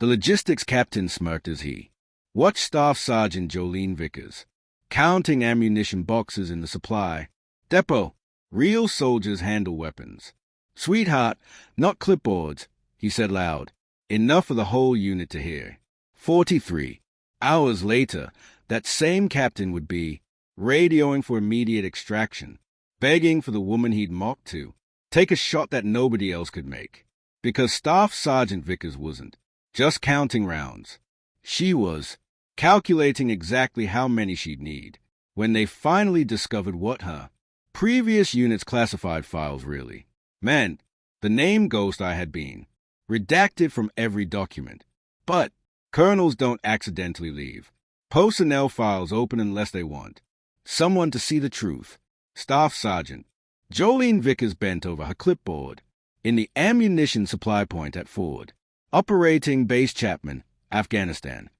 The logistics captain smirked as he watched Staff Sergeant Jolene Vickers counting ammunition boxes in the supply depot. Real soldiers handle weapons. Sweetheart, not clipboards, he said loud, enough for the whole unit to hear. 43 hours later, that same captain would be radioing for immediate extraction, begging for the woman he'd mocked to take a shot that nobody else could make. Because Staff Sergeant Vickers wasn't just counting rounds. She was calculating exactly how many she'd need when they finally discovered what her previous unit's classified files really meant. The name Ghost Eye had been redacted from every document. But colonels don't accidentally leave personnel files open unless they want someone to see the truth. Staff Sergeant Jolene Vickers bent over her clipboard in the ammunition supply point at Ford, operating Base Chapman, Afghanistan.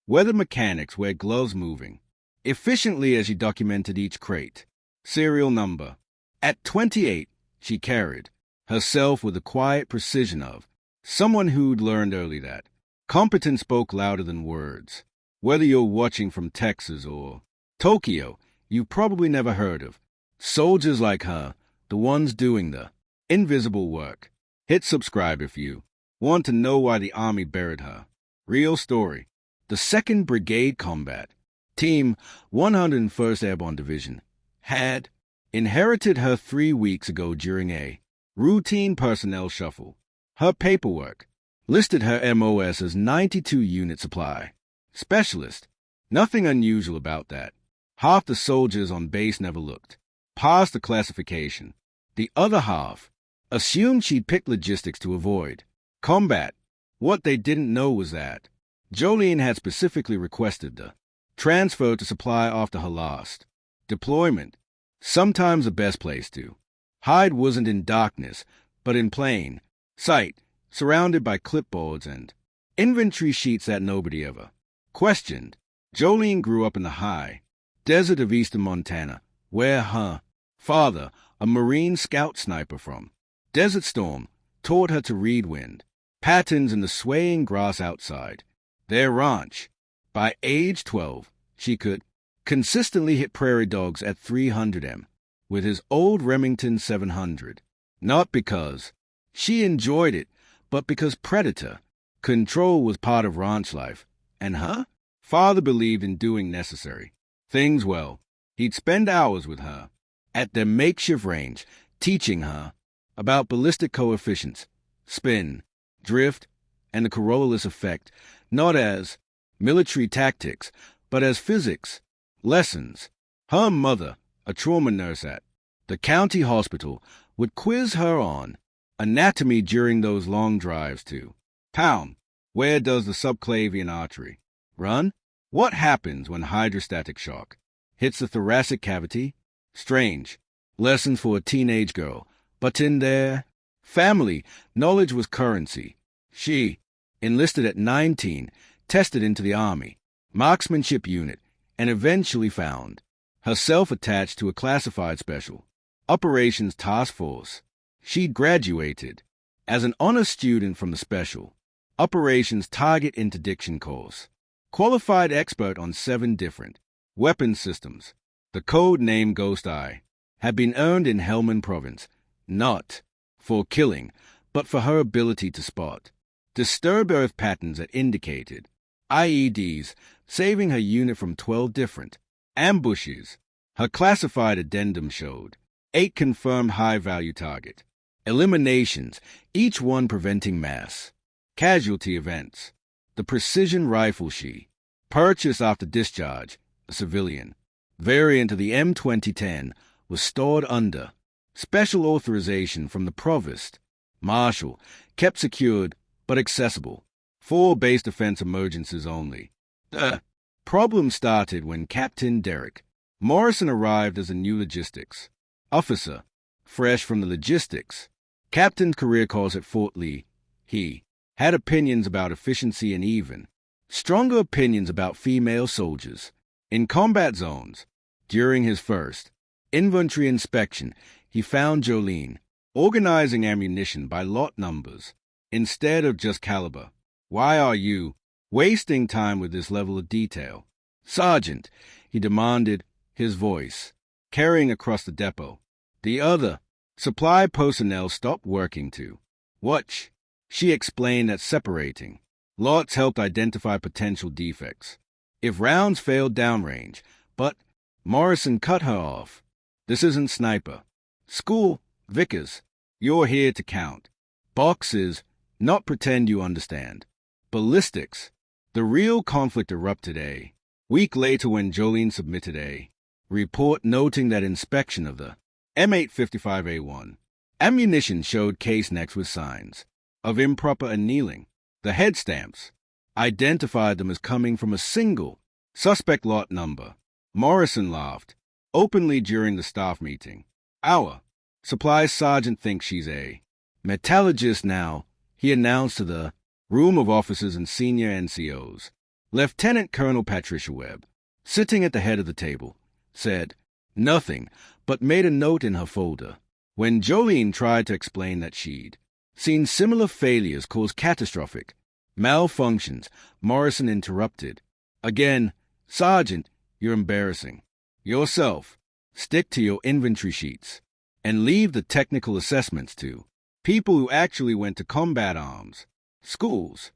Weather mechanics wear gloves moving efficiently as she documented each crate. Serial number. At 28, she carried herself with the quiet precision of someone who'd learned early that competence spoke louder than words. Whether you're watching from Texas or Tokyo, you've probably never heard of soldiers like her, the ones doing the invisible work. Hit subscribe if you want to know why the Army buried her. Real story. The 2nd Brigade Combat Team, 101st Airborne Division, had inherited her 3 weeks ago during a routine personnel shuffle. Her paperwork listed her MOS as 92 unit supply specialist. Nothing unusual about that. Half the soldiers on base never looked past the classification. The other half assumed she'd picked logistics to avoid combat. What they didn't know was that Jolene had specifically requested the transfer to supply after her last deployment. Sometimes the best place to hide wasn't in darkness, but in plain sight, surrounded by clipboards and inventory sheets that nobody ever questioned. Jolene grew up in the high desert of eastern Montana, where her father, a Marine Scout sniper from Desert Storm, taught her to read wind patterns in the swaying grass outside their ranch. By age 12, she could consistently hit prairie dogs at 300 m with his old Remington 700, not because she enjoyed it, but because predator control was part of ranch life, and her father believed in doing necessary things well. He'd spend hours with her at their makeshift range, teaching her about ballistic coefficients, spin, drift, and the Coriolis effect, not as military tactics, but as physics lessons. Her mother, a trauma nurse at the county hospital, would quiz her on anatomy during those long drives to town. Where does the subclavian artery run? What happens when hydrostatic shock hits the thoracic cavity? Strange lessons for a teenage girl, but in their family, knowledge was currency. She enlisted at 19, tested into the Army marksmanship unit, and eventually found herself attached to a classified special operations task force. She'd graduated as an honor student from the Special Operations Target Interdiction course, qualified expert on 7 different weapon systems. The code name Ghost Eye had been earned in Helmand Province, not for killing, but for her ability to spot disturbed earth patterns that indicated IEDs, saving her unit from 12 different ambushes. Her classified addendum showed 8 confirmed high-value target eliminations, each one preventing mass casualty events. The precision rifle she purchased after discharge, a civilian variant of the M2010, was stored under special authorization from the provost marshal, kept secured but accessible for base defense emergencies only. The problem started when Captain Derek Morrison arrived as a new logistics officer, fresh from the logistics captain's career course at Fort Lee. He had opinions about efficiency and even stronger opinions about female soldiers in combat zones. During his first inventory inspection, he found Jolene organizing ammunition by lot numbers instead of just caliber. Why are you wasting time with this level of detail? Sergeant, he demanded, his voice carrying across the depot. The other supply personnel stopped working to watch. She explained that separating lots helped identify potential defects if rounds failed downrange, but Morrison cut her off. This isn't sniper. School, Vickers, you're here to count boxes, not pretend you understand. Ballistics. The real conflict erupted a week later when Jolene submitted a report noting that inspection of the M855A1 ammunition showed case necks with signs of improper annealing. The head stamps identified them as coming from a single suspect lot number. Morrison laughed openly during the staff meeting. Our supplies sergeant thinks she's a metallurgist now, he announced to the room of officers and senior NCOs. Lieutenant Colonel Patricia Webb, sitting at the head of the table, said nothing but made a note in her folder. When Jolene tried to explain that she'd seen similar failures cause catastrophic malfunctions, Morrison interrupted. Again, Sergeant, you're embarrassing yourself. Stick to your inventory sheets and leave the technical assessments to people who actually went to combat arms schools.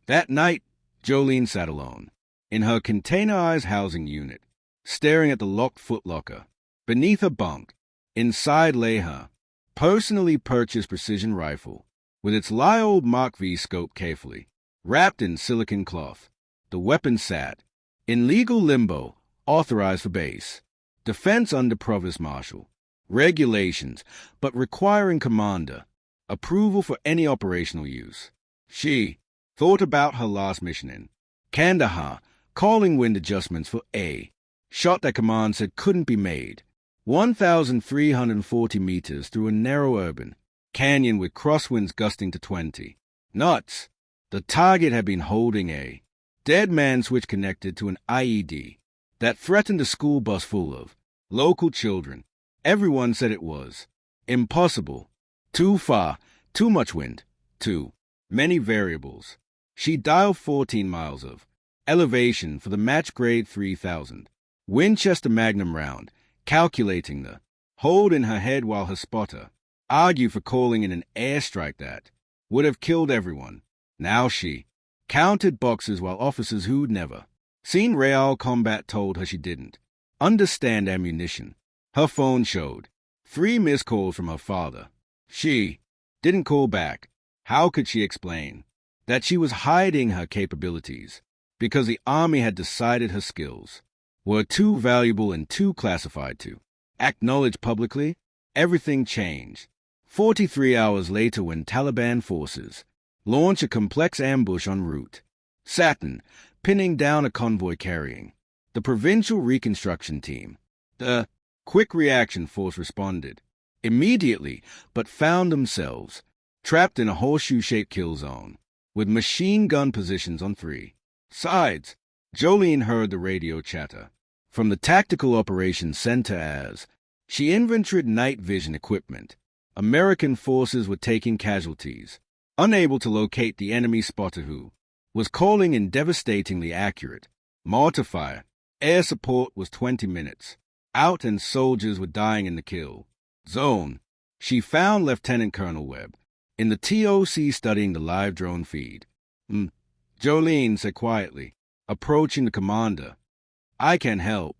That night, Jolene sat alone in her containerized housing unit, staring at the locked footlocker. Beneath her bunk, inside lay her personally purchased precision rifle with its Lyold Mark V scope carefully wrapped in silicon cloth. The weapon sat in legal limbo, authorized for base defense under Provost Marshal regulations, but requiring commander approval for any operational use. She thought about her last mission in Kandahar, calling wind adjustments for a shot that command said couldn't be made. 1,340 meters through a narrow urban canyon with crosswinds gusting to 20 knots. The target had been holding a dead man switch connected to an IED that threatened a school bus full of local children. Everyone said it was impossible. Too far, too much wind, too many variables. She dialed 14 miles of elevation for the match grade 3000 Winchester Magnum round, calculating the hold in her head while her spotter argued for calling in an airstrike that would have killed everyone. Now she counted boxes while officers who'd never seen real combat told her she didn't understand ammunition. Her phone showed 3 missed calls from her father. She didn't call back. How could she explain that she was hiding her capabilities because the Army had decided her skills were too valuable and too classified to acknowledge publicly? Everything changed 43 hours later when Taliban forces launched a complex ambush en route Saturn, pinning down a convoy carrying the Provincial Reconstruction Team. The Quick Reaction Force responded immediately, but found themselves trapped in a horseshoe-shaped kill zone with machine gun positions on 3 sides. Jolene heard the radio chatter from the Tactical Operations Center as she inventoried night vision equipment. American forces were taking casualties, unable to locate the enemy spotter who was calling in devastatingly accurate mortar fire. Air support was 20 minutes out and soldiers were dying in the kill zone. She found Lieutenant Colonel Webb in the TOC studying the live drone feed. Jolene said quietly, approaching the commander. I can help.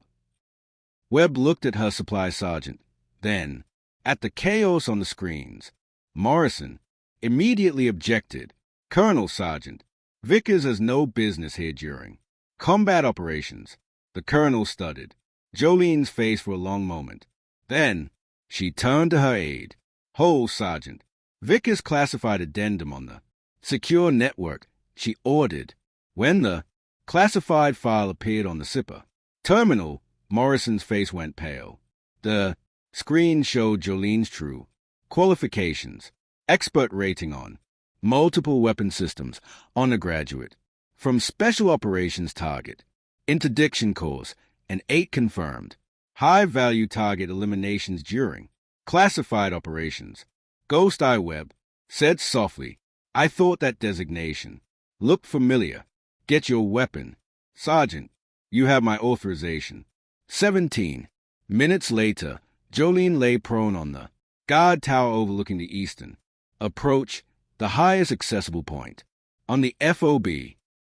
Webb looked at her supply sergeant, then at the chaos on the screens. Morrison immediately objected. Colonel Sergeant, Vickers has no business here during combat operations. The colonel studied Jolene's face for a long moment. Then she turned to her aide. Hold, Sergeant. Vickers classified addendum on the secure network, she ordered. When the classified file appeared on the SIPA terminal, Morrison's face went pale. The screen showed Jolene's true qualifications, expert rating on multiple weapon systems, undergraduate, from Special Operations Target, interdiction course, and 8 confirmed high-value target eliminations during classified operations. Ghost Eye Webb said softly, I thought that designation Look familiar. Get your weapon. Sergeant, you have my authorization. 17 minutes later, Jolene lay prone on the guard tower overlooking the eastern approach, the highest accessible point. On the FOB,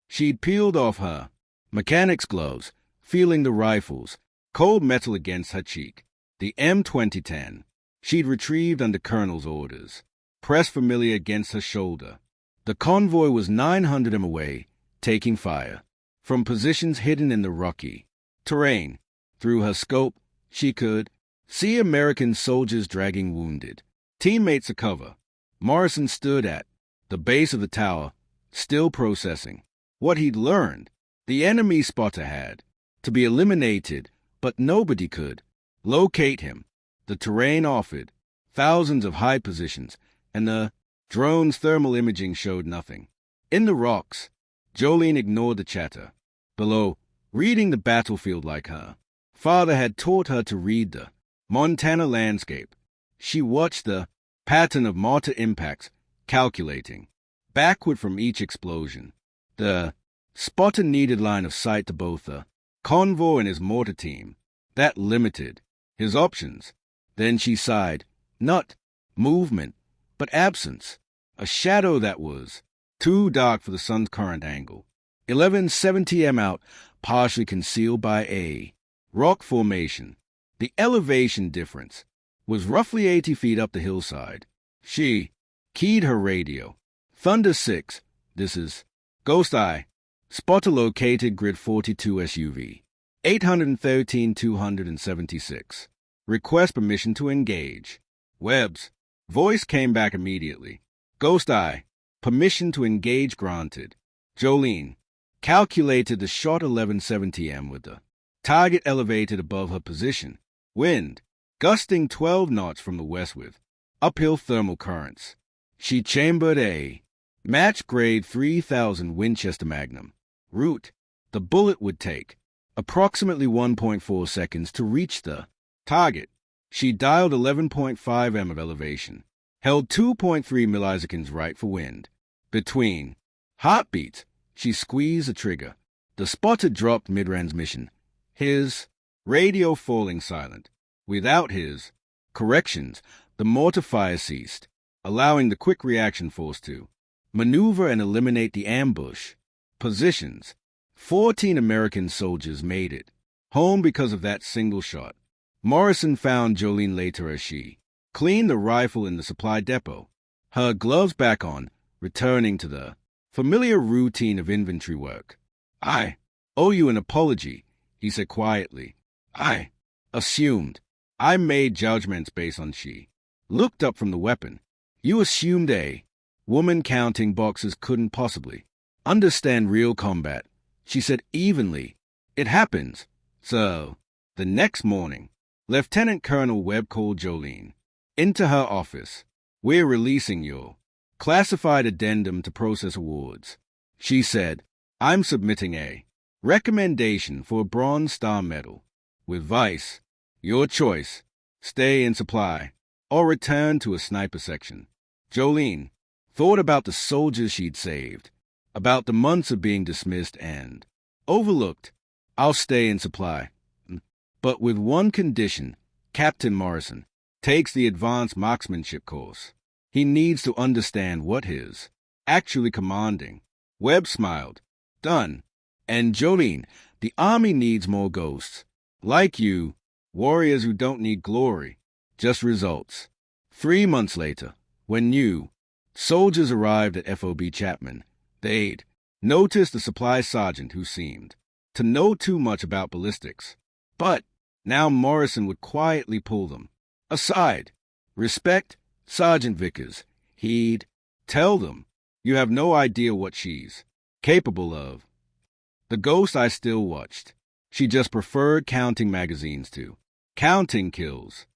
she'd peeled off her mechanic's gloves, feeling the rifle's cold metal against her cheek. The M2010 she'd retrieved under Colonel's orders, pressed familiar against her shoulder. The convoy was 900 m away, taking fire from positions hidden in the rocky terrain. Through her scope, she could see American soldiers dragging wounded teammates to cover. Morrison stood at the base of the tower, still processing what he'd learned. The enemy spotter had to be eliminated, but nobody could locate him. The terrain offered thousands of high positions, and the drone's thermal imaging showed nothing. In the rocks, Jolene ignored the chatter below, reading the battlefield like her father had taught her to read the Montana landscape. She watched the pattern of mortar impacts, calculating backward from each explosion. The spotter needed line of sight to both the convoy and his mortar team. That limited his options. Then she sighed. Not movement, but absence. A shadow that was too dark for the sun's current angle. 1170 m out, partially concealed by a rock formation. The elevation difference was roughly 80 feet up the hillside. She keyed her radio. Thunder 6. This is Ghost Eye. Spotter located grid 42 SUV. 813-276. Request permission to engage. Webb's voice came back immediately. Ghost Eye. Permission to engage granted. Jolene calculated the shot 1170 m with the target elevated above her position. Wind gusting 12 knots from the west with uphill thermal currents. She chambered a match-grade 3000 Winchester Magnum. Route. The bullet would take approximately 1.4 seconds to reach the target. She dialed 11.5 m of elevation, held 2.3 milliseconds right for wind. Between heartbeats, she squeezed the trigger. The spotter dropped mid-transmission, his radio falling silent. Without his corrections, the mortar fire ceased, allowing the quick reaction force to maneuver and eliminate the ambush positions. 14 American soldiers made it home because of that single shot. Morrison found Jolene later as she cleaned the rifle in the supply depot, her gloves back on, returning to the familiar routine of inventory work. I owe you an apology, he said quietly. I assumed. I made judgments based on she looked up from the weapon. You assumed a woman counting boxes couldn't possibly understand real combat, she said evenly. It happens. So, the next morning, Lieutenant Colonel Webb called Jolene into her office. We're releasing your classified addendum to process awards, she said. I'm submitting a recommendation for a Bronze Star Medal. With Vice, your choice. Stay in supply or return to a sniper section. Jolene thought about the soldiers she'd saved, about the months of being dismissed and overlooked. I'll stay in supply, but with one condition. Captain Morrison takes the advanced marksmanship course. He needs to understand what his actually commanding. Webb smiled. Done. And Jolene, the Army needs more ghosts. Like you, warriors who don't need glory, just results. 3 months later, when new soldiers arrived at FOB Chapman, they'd noticed the supply sergeant who seemed to know too much about ballistics. But now Morrison would quietly pull them aside. Respect Sergeant Vickers. He'd tell them, you have no idea what she's capable of. The Ghost I still watched. She just preferred counting magazines to counting kills.